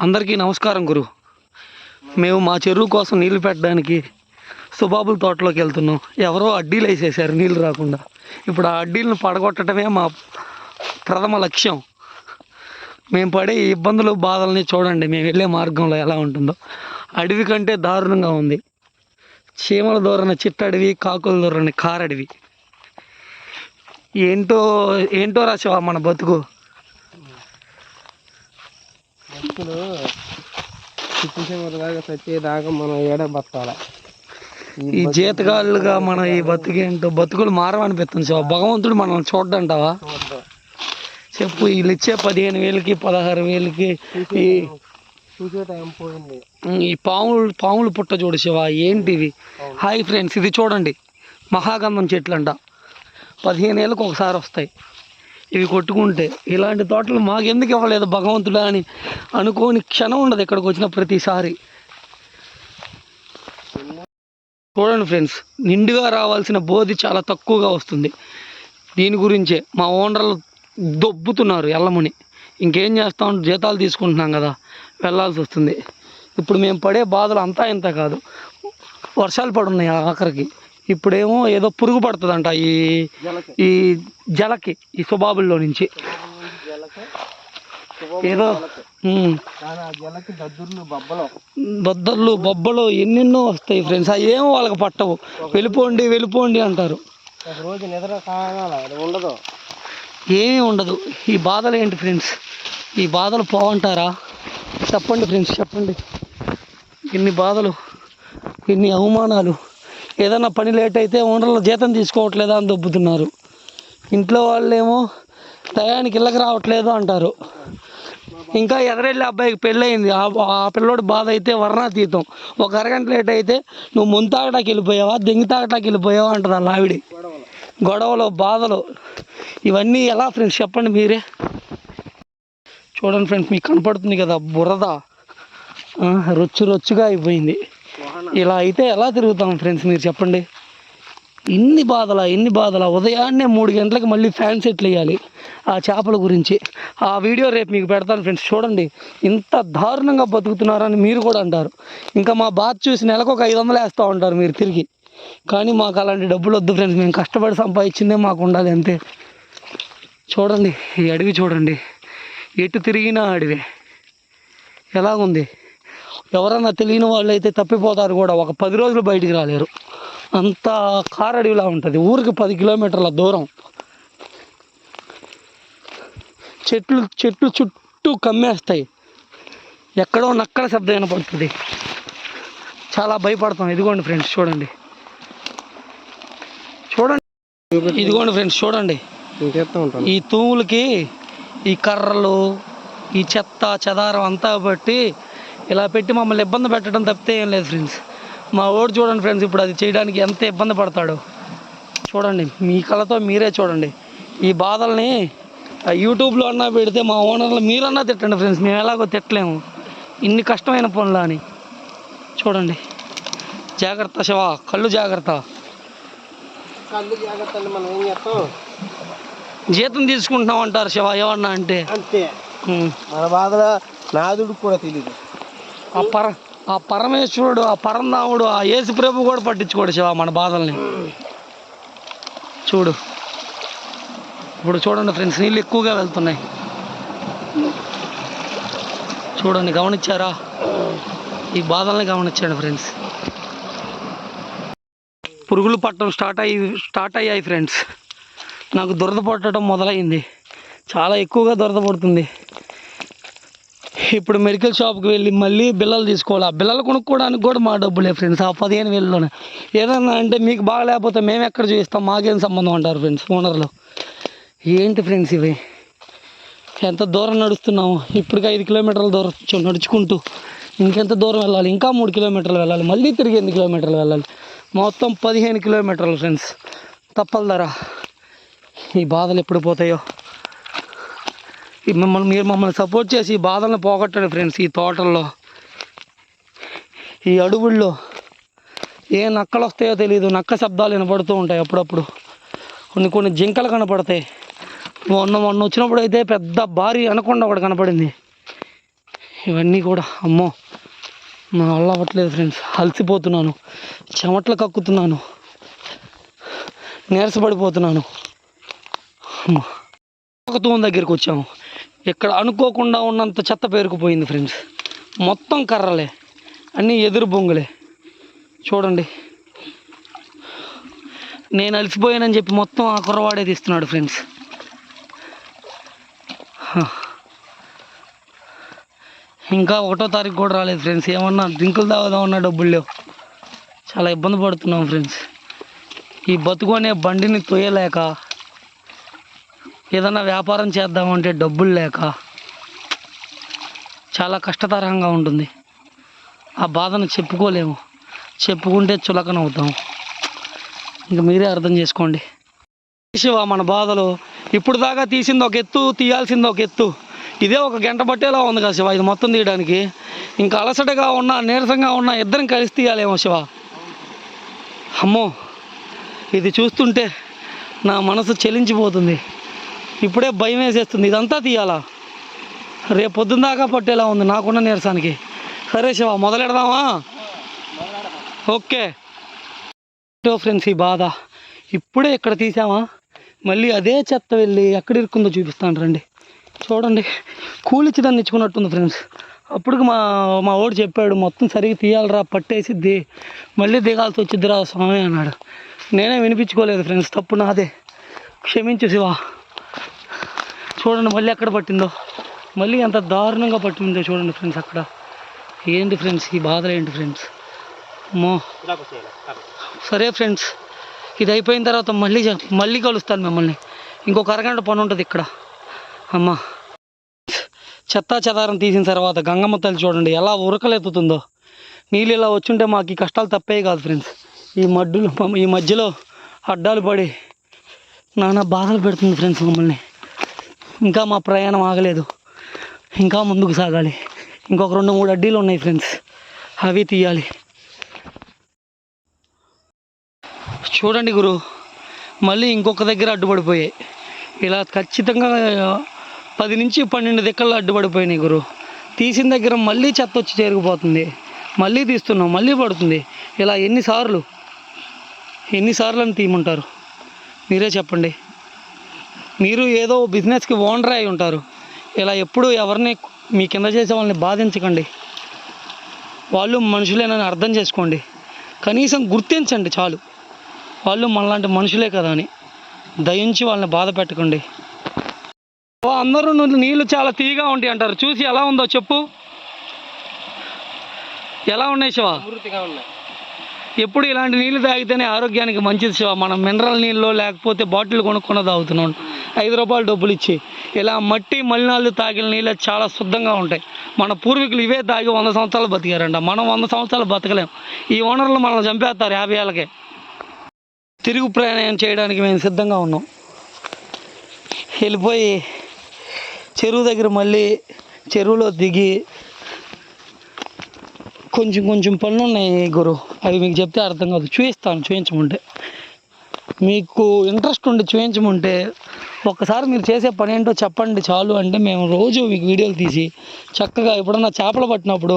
అందరికీ నమస్కారం గురు. మేము మా చెరువు కోసం నీళ్లు పెట్టడానికి సుబాబుల తోటలోకి వెళ్తున్నాం. ఎవరో అడ్డీలు వేసేసారు నీళ్ళు రాకుండా. ఇప్పుడు ఆ అడ్డీలను పడగొట్టడమే మా ప్రథమ లక్ష్యం. మేము పడే ఇబ్బందులు బాధల్ని చూడండి. మేము వెళ్ళే మార్గంలో ఎలా ఉంటుందో. అడవి కంటే దారుణంగా ఉంది. చీమల దూరని చిట్టడవి, కాకుల దూరని కారడవి. ఏంటో ఏంటో రాసావా మన బతుకు. వచ్చేదాకా మనం ఏడ బతకాలి. ఈ జీతగాళ్ళుగా మన ఈ బతుకేంటో బతుకులు మారమనిపిస్తుంది శివ. భగవంతుడు మనం చూడ్డంటావా చెప్పు. వీళ్ళు ఇచ్చే 15,000కి 16,000కి ఈ చూసే టైం పోయింది. ఈ పాములు పుట్ట చూడు శివ. ఏంటివి? హాయ్ ఫ్రెండ్స్, ఇది చూడండి మహాగంధం చెట్లు అంట. 15 ఏళ్ళకి ఒకసారి వస్తాయి ఇవి కొట్టుకుంటే. ఇలాంటి తోటలు మాకెందుకు ఇవ్వలేదు భగవంతుడా అని అనుకోని క్షణం ఉండదు ఇక్కడికి వచ్చిన ప్రతిసారి. చూడండి ఫ్రెండ్స్, నిండుగా రావాల్సిన బోధి చాలా తక్కువగా వస్తుంది. దీని గురించే మా ఓనర్లు దొబ్బుతున్నారు ఎల్లమని. ఇంకేం చేస్తాం, జీతాలు తీసుకుంటున్నాం కదా, వెళ్ళాల్సి వస్తుంది. ఇప్పుడు మేము పడే బాధలు అంతా ఇంత కాదు. వర్షాలు పడున్నాయి ఆఖరికి. ఇప్పుడేమో ఏదో పురుగు పడుతుందంట ఈ జలకి, ఈ సుబాబుల్లో నుంచి ఏదో దొద్దర్లు బొబ్బలు ఎన్నెన్నో వస్తాయి ఫ్రెండ్స్. అవి ఏమో వాళ్ళకి పట్టవు. వెళ్ళిపోండి అంటారు. ఉండదు, ఏమీ ఉండదు. ఈ బాధలు ఏంటి ఫ్రెండ్స్? ఈ బాధలు పోవంటారా? చెప్పండి ఫ్రెండ్స్, చెప్పండి. ఎన్ని బాధలు, ఎన్ని అవమానాలు. ఏదైనా పని లేట్ అయితే ఓనర్లు జీతం తీసుకోవట్లేదా అని దొబ్బుతున్నారు. ఇంట్లో వాళ్ళేమో టయానికి ఇళ్ళకి రావట్లేదు అంటారు. ఇంకా ఎదరెళ్ళి అబ్బాయికి పెళ్ళయింది, ఆ పిల్లోడు బాధ అయితే వర్ణాతీతం. ఒక అరగంట లేట్ అయితే నువ్వు ముంతాగటాకి వెళ్ళిపోయావా, దెంగి తాగటాకి వెళ్ళిపోయావా అంటుంది వాళ్ళ ఆవిడ. గొడవలు, బాధలు, ఇవన్నీ ఎలా ఫ్రెండ్స్ చెప్పండి మీరే. చూడండి ఫ్రెండ్స్, మీకు కనపడుతుంది కదా బురద రొచ్చుగా అయిపోయింది. ఇలా అయితే ఎలా తిరుగుతాం ఫ్రెండ్స్ మీరు చెప్పండి. ఇన్ని బాధలా. ఉదయాన్నే 3 గంటలకు మళ్ళీ ఫ్యాన్ సెట్లు వేయాలి ఆ చేపల గురించి. ఆ వీడియో రేపు మీకు పెడతాను ఫ్రెండ్స్. చూడండి ఇంత దారుణంగా బతుకుతున్నారని మీరు కూడా అంటారు. ఇంకా మా బాధ చూసి నెలకు ఒక 500 వేస్తూ ఉంటారు మీరు తిరిగి. కానీ మాకు అలాంటి డబ్బులు వద్దు ఫ్రెండ్స్. మేము కష్టపడి సంపాదించిందే మాకు ఉండాలి అంతే. చూడండి ఈ అడవి చూడండి, ఎటు తిరిగినా అడవి ఎలాగుంది. ఎవరన్నా తెలియని వాళ్ళు అయితే తప్పిపోతారు కూడా. ఒక 10 రోజులు బయటికి రాలేరు. అంత కారడవిలా ఉంటుంది. ఊరికి 10 కిలోమీటర్ల దూరం. చెట్లు చుట్టూ కమ్మేస్తాయి. ఎక్కడో నక్కల శబ్దం వినపడుతుంది. చాలా భయపడతాం. ఇదిగోండి ఫ్రెండ్స్ చూడండి. ఇదిగోండి ఫ్రెండ్స్ చూడండి. ఈ తూములకి ఈ కర్రలు, ఈ చెత్త చెదారం అంతా బట్టి ఇలా పెట్టి మమ్మల్ని ఇబ్బంది పెట్టడం తప్పితే ఏం లేదు ఫ్రెండ్స్. మా ఓడు చూడండి ఫ్రెండ్స్, ఇప్పుడు అది చేయడానికి ఎంత ఇబ్బంది పడతాడో చూడండి. మీ కళ్ళతో మీరే చూడండి. ఈ బాధల్ని యూట్యూబ్లో అన్నా పెడితే మా ఓనర్లు మీరన్నా తిట్టండి ఫ్రెండ్స్. మేము ఎలాగో తిట్టలేము ఇన్ని కష్టమైన పనులు అని. చూడండి. జాగ్రత్త శివ, కళ్ళు జాగ్రత్త. మనం ఏం చేస్తాం, జీతం తీసుకుంటున్నాం అంటారు శివ ఏమన్నా అంటే. అంతే మన బాధలో నాదుడికి కూడా తెలియదు. ఆ పరమేశ్వరుడు, ఆ పరంధాముడు, ఆ యేసు ప్రభు కూడా పట్టించుకోడు శివ మన బాధల్ని. చూడు ఇప్పుడు చూడండి ఫ్రెండ్స్, నీళ్ళు ఎక్కువగా వెళ్తున్నాయి. చూడండి, గమనించారా? ఈ బాధల్ని గమనించండి ఫ్రెండ్స్. పురుగులు పట్టడం స్టార్ట్ అయ్యాయి ఫ్రెండ్స్. నాకు దురద పట్టడం మొదలైంది. చాలా ఎక్కువగా దురద పడుతుంది. ఇప్పుడు మెడికల్ షాప్కి వెళ్ళి మళ్ళీ బిల్లలు తీసుకోవాలి. ఆ బిల్లలు కొనుక్కోవడానికి కూడా మా డబ్బులే ఫ్రెండ్స్. ఆ 15,000లోనే ఏదన్నా అంటే మీకు బాగా లేకపోతే మేము ఎక్కడ చూపిస్తాం, మాకేం సంబంధం అంటారు ఫ్రెండ్స్ ఓనర్లు. ఏంటి ఫ్రెండ్స్ ఇవి? ఎంత దూరం నడుస్తున్నాము. ఇప్పటికి 5 కిలోమీటర్ల దూరం నడుచుకుంటూ ఇంకెంత దూరం వెళ్ళాలి? ఇంకా 3 కిలోమీటర్లు వెళ్ళాలి. మళ్ళీ తిరిగి 8 కిలోమీటర్లు వెళ్ళాలి. మొత్తం 15 కిలోమీటర్లు ఫ్రెండ్స్. తప్పలదరా. ఈ బాధలు ఎప్పుడు పోతాయో. మీరు మమ్మల్ని సపోర్ట్ చేసి ఈ బాధలను పోగొట్టండి ఫ్రెండ్స్. ఈ తోటల్లో, ఈ అడవుల్లో ఏ నక్కలు వస్తాయో తెలియదు. నక్క శబ్దాలు వినపడుతూ ఉంటాయి అప్పుడప్పుడు. కొన్ని జింకలు కనపడతాయి. మొన్న వచ్చినప్పుడు అయితే పెద్ద భారీ అనకొండ ఒకటి కనపడింది. ఇవన్నీ కూడా అమ్మో నా వల్ల అవ్వట్లేదు ఫ్రెండ్స్. అలసిపోతున్నాను, చెమట్లు కక్కుతున్నాను, నీరసపడిపోతున్నాను. అమ్మా ఒక తూము దగ్గరికి వచ్చాము. ఇక్కడ అనుకోకుండా ఉన్నంత చెత్త పేరుకుపోయింది ఫ్రెండ్స్. మొత్తం కర్రలే, అన్నీ ఎదురు బొంగులే. చూడండి, నేను అలసిపోయానని చెప్పి మొత్తం ఆ కుర్రవాడే తీస్తున్నాడు ఫ్రెండ్స్. ఇంకా 1వ తారీఖు కూడా రాలేదు ఫ్రెండ్స్. ఏమన్నా డ్రింకులు తాగుదామన్నా డబ్బులు లేవు. చాలా ఇబ్బంది పడుతున్నాం ఫ్రెండ్స్. ఈ బతుకు అనే బండిని తోయలేక, ఏదన్నా వ్యాపారం చేద్దామంటే డబ్బులు లేక చాలా కష్టతరంగా ఉంటుంది. ఆ బాధను చెప్పుకోలేము, చెప్పుకుంటే చులకన అవుతాం. ఇంకా మీరే అర్థం చేసుకోండి. శివ మన బాధలు ఇప్పుడు దాకా తీసింది ఒక ఎత్తు, తీయాల్సింది ఒక ఎత్తు. ఇదే ఒక గంట పట్టేలా ఉంది కదా శివ ఇది మొత్తం తీయడానికి. ఇంకా అలసటగా ఉన్నా, నీరసంగా ఉన్నా ఇద్దరం కలిసి తీయాలేమో శివ. అమ్మో, ఇది చూస్తుంటే నా మనసు చెలించిపోతుంది. ఇప్పుడే భయం వేసేస్తుంది. ఇదంతా తీయాలా? రేపు పొద్దున్న దాకా పట్టేలా ఉంది నాకున్న నీరసానికి. సరే శివ, మొదలెడదామా? ఓకే ఫ్రెండ్స్, ఈ బాధ ఇప్పుడే ఇక్కడ తీసామా, మళ్ళీ అదే చెత్త వెళ్ళి ఎక్కడ ఇరుక్కుందో చూపిస్తాను రండి. చూడండి, కూలిచ్చి దాన్ని ఇచ్చుకున్నట్టుంది ఫ్రెండ్స్. అప్పటికి మా ఓడు చెప్పాడు, మొత్తం సరిగ్గా తీయాలరా, పట్టేసిద్ది, మళ్ళీ దిగాల్సి వచ్చిద్దిరా స్వామి అన్నాడు. నేనే వినిపించుకోలేదు ఫ్రెండ్స్, తప్పు నాదే, క్షమించు శివ. చూడండి మళ్ళీ ఎక్కడ పట్టిందో, మళ్ళీ ఎంత దారుణంగా పట్టిందో చూడండి ఫ్రెండ్స్. అక్కడ ఏంటి ఫ్రెండ్స్ ఈ బాధలు ఏంటి ఫ్రెండ్స్? అమ్మో. సరే ఫ్రెండ్స్, ఇది అయిపోయిన తర్వాత మళ్ళీ కలుస్తాను మిమ్మల్ని. ఇంకొక అరగంట పని ఉంటుంది ఇక్కడ. అమ్మా, చెత్తా చెదారం తీసిన తర్వాత గంగమ్మ తల్లి చూడండి ఎలా ఉరకలెత్తుతుందో. నీళ్ళు ఇలా వచ్చుంటే మాకు ఈ కష్టాలు తప్పే కాదు ఫ్రెండ్స్. ఈ మధ్యలో అడ్డాలు పడి నానా బాధలు పెడుతుంది ఫ్రెండ్స్ మమ్మల్ని. ఇంకా మా ప్రయాణం ఆగలేదు, ఇంకా ముందుకు సాగాలి. ఇంకొక 2-3 అడ్డీలు ఉన్నాయి ఫ్రెండ్స్, అవి తీయాలి. చూడండి గురు, మళ్ళీ ఇంకొక దగ్గర అడ్డుపడిపోయాయి. ఇలా ఖచ్చితంగా 10 నుంచి 12 దిక్కల్లో అడ్డుపడిపోయినాయి గురు. తీసిన దగ్గర మళ్ళీ చెత్త వచ్చి చేరుకుపోతుంది, మళ్ళీ తీస్తున్నాం, మళ్ళీ పడుతుంది. ఇలా ఎన్నిసార్లు అని తీయమంటారు మీరే చెప్పండి. మీరు ఏదో బిజినెస్కి ఓనర్ అయి ఉంటారు. ఇలా ఎప్పుడు ఎవరిని మీ కింద చేసే వాళ్ళని బాధించకండి. వాళ్ళు మనుషులేనని అర్థం చేసుకోండి. కనీసం గుర్తించండి చాలు, వాళ్ళు మనలాంటి మనుషులే కదా అని. దయించి వాళ్ళని బాధ పెట్టకండి. అందరూ నీళ్ళు చాలా తీయగా ఉంటాయి అంటారు, చూసి ఎలా ఉందో చెప్పు. ఎలా ఉన్నాయి శివ? ఎప్పుడు ఇలాంటి నీళ్ళు తాగితేనే ఆరోగ్యానికి మంచిది శివ. మనం మినరల్ నీళ్ళు లేకపోతే బాటిల్ కొనుక్కొని తాగుతున్నాం 5 రూపాయలు డబ్బులు ఇచ్చి. ఇలా మట్టి మలినాలు తాగిన నీళ్ళు చాలా శుద్ధంగా ఉంటాయి. మన పూర్వీకులు ఇవే తాగి 100 సంవత్సరాలు బతికారంట. మనం 100 సంవత్సరాలు బతకలేం. ఈ ఓనర్లు మనల్ని చంపేస్తారు 50 ఏళ్ళకే. తిరుగు ప్రయాణం చేయడానికి మేము సిద్ధంగా ఉన్నాం. వెళ్ళిపోయి చెరువు దగ్గర మళ్ళీ చెరువులో దిగి కొంచెం పనులు ఉన్నాయి గురు, అవి మీకు చెప్తే అర్థం కాదు. చూపించమంటే మీకు ఇంట్రెస్ట్ ఉండి చూపించమంటే ఒక్కసారి మీరు చేసే పని ఏంటో చెప్పండి చాలు. అంటే మేము రోజు మీకు వీడియోలు తీసి చక్కగా ఎప్పుడన్నా చేపలు పట్టినప్పుడు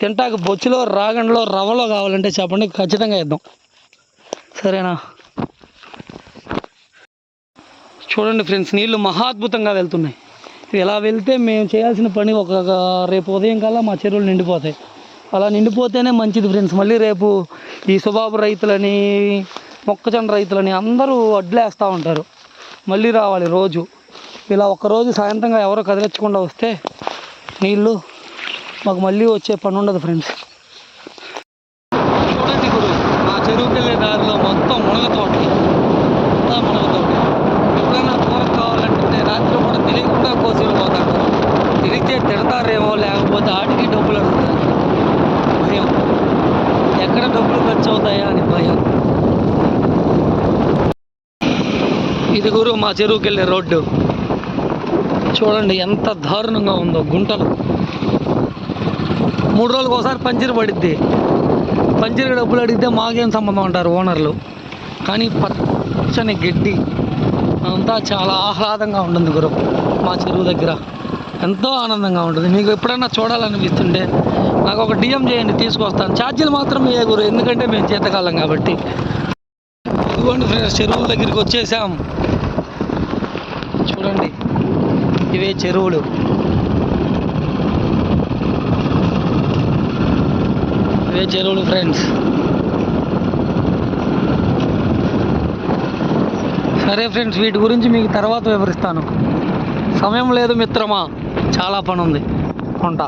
తింటాక బొచ్చులో, రాగండ్లో, రవ్వలో కావాలంటే చెప్పండి, ఖచ్చితంగా ఇద్దాం. సరేనా? చూడండి ఫ్రెండ్స్, నీళ్ళు మహాద్భుతంగా వెళ్తున్నాయి. ఇలా వెళ్తే మేము చేయాల్సిన పని రేపు ఉదయం కల్లా మా చెరువులు నిండిపోతాయి. అలా నిండిపోతేనే మంచిది ఫ్రెండ్స్. మళ్ళీ రేపు ఈ సుబాబు రైతులని, మొక్కజొన్న రైతులని అందరూ అడ్లేస్తూ ఉంటారు. మళ్ళీ రావాలి రోజు. ఇలా ఒక్కరోజు సాయంత్రంగా ఎవరో కదిలించకుండా వస్తే నీళ్ళు మాకు మళ్ళీ వచ్చే పని ఉండదు ఫ్రెండ్స్. చూడండి గురు, మా చెరువుకి వెళ్ళే దారిలో మొత్తం మునగతోటి, అంతా మునగతోటి. ఎప్పుడైనా కూరకు కావాలంటే రాత్రి కూడా తెలియకుండా కోసి పోతాడు. తిరిగితే తిడతారేమో, లేకపోతే ఆటికి డబ్బులు అడుగుతారు. భయం, ఎక్కడ డబ్బులు ఖర్చు అవుతాయా అని భయం. ఇది గురు మా చెరువుకి వెళ్ళే రోడ్డు. చూడండి ఎంత దారుణంగా ఉందో, గుంటలు. 3 రోజులకు ఒకసారి పంచర్ పడిద్ది. పంచర్కి డబ్బులు అడిగితే మాకేం సంబంధం అంటారు ఓనర్లు. కానీ పచ్చని గడ్డి అంతా చాలా ఆహ్లాదంగా ఉంటుంది గురు మా చెరువు దగ్గర. ఎంతో ఆనందంగా ఉంటుంది. మీకు ఎప్పుడైనా చూడాలనిపిస్తుంటే నాకు ఒక డిఎం చేయండి, తీసుకొస్తాను. ఛార్జీలు మాత్రం ఏ గురు, ఎందుకంటే మేము జీతకాలం కాబట్టి. ఇదిగోండి ఫ్రెండ్స్, చెరువుల దగ్గరికి వచ్చేసాం. చూడండి, ఇవే చెరువులు. ఇవే చెరువులు ఫ్రెండ్స్. సరే ఫ్రెండ్స్, వీటి గురించి మీకు తర్వాత వివరిస్తాను. సమయం లేదు మిత్రమా, చాలా పని ఉంది. ఉంటా.